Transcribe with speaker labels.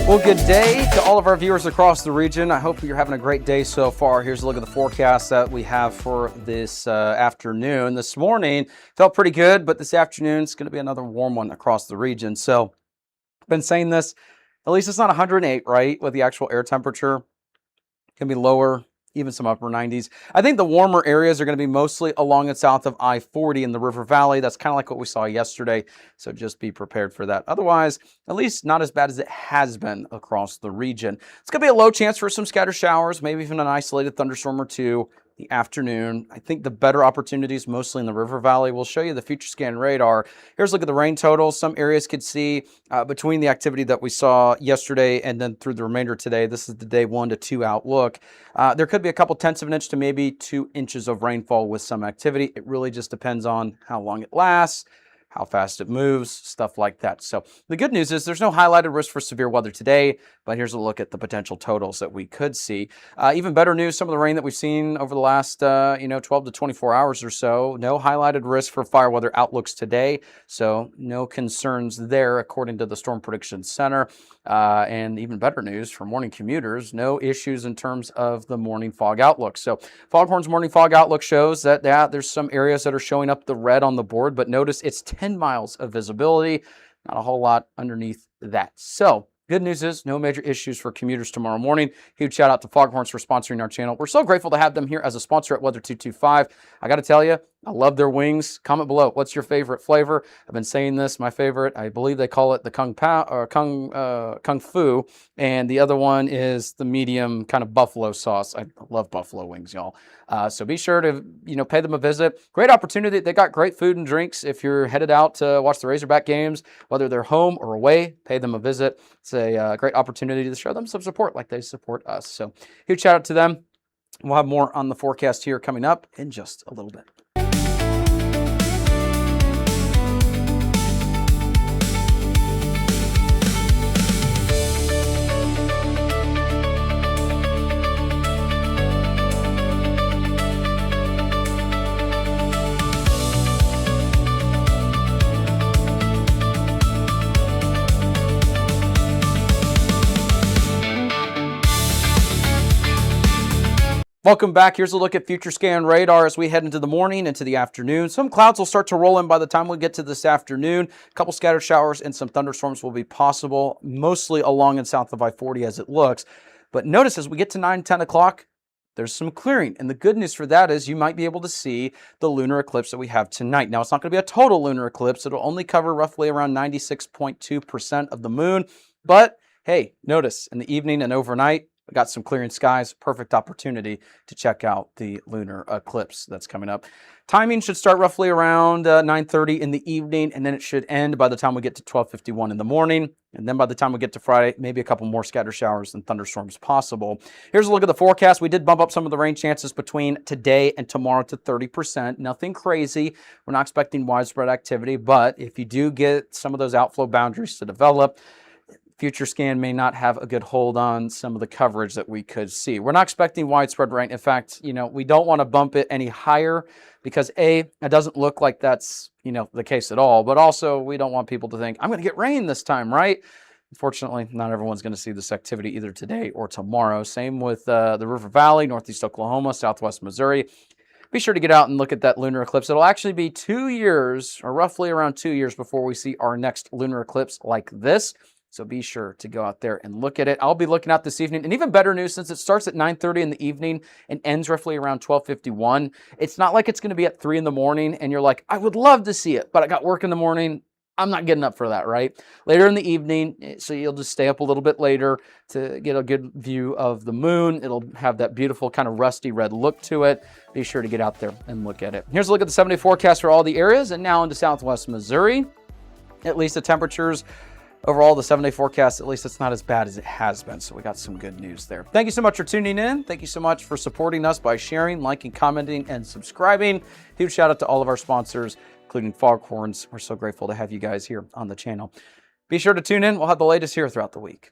Speaker 1: Well, good day to all of our viewers across the region. I hope you're having a great day so far. Here's a look at the forecast that we have for this afternoon. This morning felt pretty good, but this afternoon it's going to be another warm one across the region. So I've been saying this, at least it's not 108, right? With the actual air temperature, it can be lower, even some upper 90s. I think the warmer areas are going to be mostly along and south of I-40 in the River Valley. That's kind of like what we saw yesterday, so just be prepared for that. Otherwise, at least not as bad as it has been across the region. It's going to be a low chance for some scattered showers, maybe even an isolated thunderstorm or two the afternoon. I think the better opportunities mostly in the River Valley. We'll show you the future scan radar. Here's a look at the rain totals. Some areas could see between the activity that we saw yesterday and then through the remainder today. This is the day 1 to 2 outlook. There could be a couple tenths of an inch to maybe 2 inches of rainfall with some activity. It really just depends on how long it lasts, how fast it moves, stuff like that. So the good news is there's no highlighted risk for severe weather today, but here's a look at the potential totals that we could see. Even better news, some of the rain that we've seen over the last 12 to 24 hours or so, no highlighted risk for fire weather outlooks today. So no concerns there according to the Storm Prediction Center. And even better news for morning commuters, no issues in terms of the morning fog outlook. So Foghorn's morning fog outlook shows that there's some areas that are showing up the red on the board, but notice it's 10 miles of visibility, not a whole lot underneath that. So good news is no major issues for commuters tomorrow morning. Huge shout out to Foghorns for sponsoring our channel. We're so grateful to have them here as a sponsor at Weather 225. I got to tell you, I love their wings. Comment below, what's your favorite flavor? I've been saying this, my favorite, I believe they call it the Kung Fu, and the other one is the medium kind of buffalo sauce. I love buffalo wings, y'all. So be sure to, pay them a visit. Great opportunity. They got great food and drinks. If you're headed out to watch the Razorback games, whether they're home or away, pay them a visit. It's a great opportunity to show them some support like they support us. So huge shout out to them. We'll have more on the forecast here coming up in just a little bit. Welcome back. Here's a look at future scan radar as we head into the morning, into the afternoon. Some clouds will start to roll in by the time we get to this afternoon. A couple scattered showers and some thunderstorms will be possible, mostly along and south of I-40 as it looks. But notice as we get to 9, 10 o'clock, there's some clearing. And the good news for that is you might be able to see the lunar eclipse that we have tonight. Now, it's not going to be a total lunar eclipse. It'll only cover roughly around 96.2% of the moon. But hey, notice in the evening and overnight, we got some clearing skies, perfect opportunity to check out the lunar eclipse that's coming up. Timing should start roughly around 9:30 in the evening, and then it should end by the time we get to 12:51 in the morning. And then by the time we get to Friday, maybe a couple more scattered showers and thunderstorms possible. Here's a look at the forecast. We did bump up some of the rain chances between today and tomorrow to 30%. Nothing crazy. We're not expecting widespread activity, but if you do get some of those outflow boundaries to develop, future scan may not have a good hold on some of the coverage that we could see. We're not expecting widespread rain. In fact, we don't want to bump it any higher because it doesn't look like that's, the case at all. But also, we don't want people to think, I'm going to get rain this time, right? Unfortunately, not everyone's going to see this activity either today or tomorrow. Same with the River Valley, Northeast Oklahoma, Southwest Missouri. Be sure to get out and look at that lunar eclipse. It'll actually be 2 years, or roughly around 2 years before we see our next lunar eclipse like this. So be sure to go out there and look at it. I'll be looking out this evening. And even better news, since it starts at 9:30 in the evening and ends roughly around 12:51, it's not like it's going to be at 3 in the morning and you're like, I would love to see it, but I got work in the morning. I'm not getting up for that, right? Later in the evening, so you'll just stay up a little bit later to get a good view of the moon. It'll have that beautiful kind of rusty red look to it. Be sure to get out there and look at it. Here's a look at the 7-day forecast for all the areas and now into Southwest Missouri. At least the temperatures overall, the 7-day forecast, at least it's not as bad as it has been. So we got some good news there. Thank you so much for tuning in. Thank you so much for supporting us by sharing, liking, commenting, and subscribing. Huge shout out to all of our sponsors, including Foghorns. We're so grateful to have you guys here on the channel. Be sure to tune in. We'll have the latest here throughout the week.